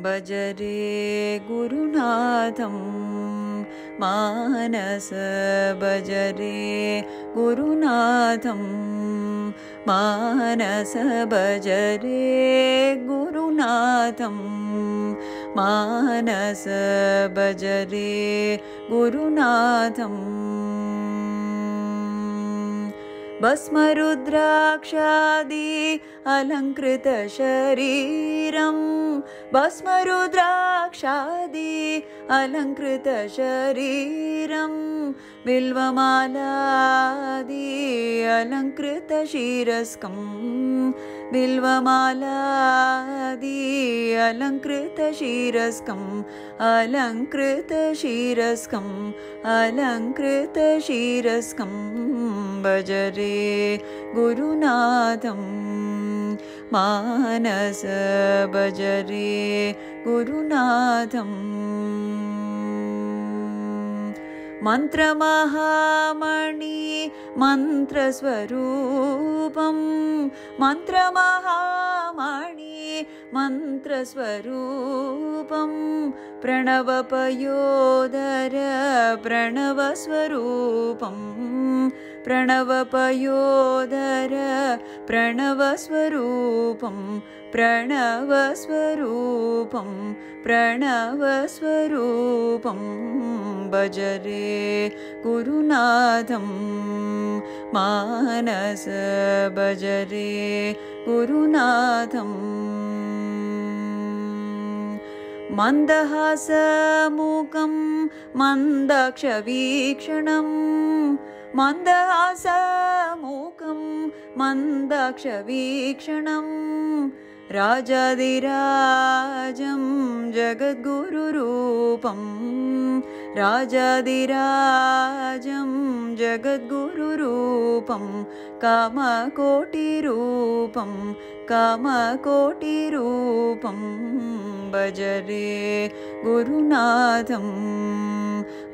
भज रे गुरुनाथं मानस भज रे गुरुनाथं मानस भज रे गुरुनाथं मानस भज रे गुरुनाथं भस्मरुद्राक्षादि अलङ्कृत शरीरं भस्मरुद्राक्षादि अलङ्कृत शरीरं बिल्वमालादि अलङ्कृत शिरस्कं बिल्वमालादि अलङ्कृत शिरस्कम् अलङ्कृत शिरस्कम् अलङ्कृत शिरस्कं भज रे गुरुनाथं मानस भज रे गुरुनाथं मन्त्रमहामणि मन्त्रस्वरूपं मन्त्रमहामणि मन्त्रस्वरूपं प्रणवपयोदर प्रणवस्वरूपं प्रणवपयोदर प्रणवस्वरूपं प्रणवस्वरूपं प्रणवस्वरूपं भज रे गुरुनाथं मानस भज रे गुरुनाथं मन्दहासमुखं मन्दाक्षवीक्षणं मन्दहासमुखं मन्दाक्षवीक्षणं राजाधिराजं जगद्गुरुरूपं राजाधिराजं जगद्गुरुरूपं कामकोटिरूपं कामकोटिरूपं भज रे गुरुनाथं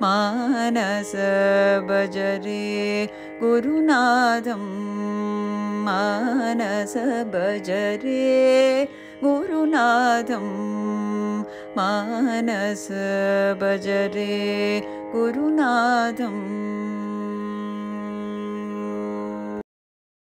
मानस भज रे गुरुनाथं मानस भज रे गुरुनाथं मानस भज रे गुरुनाथं।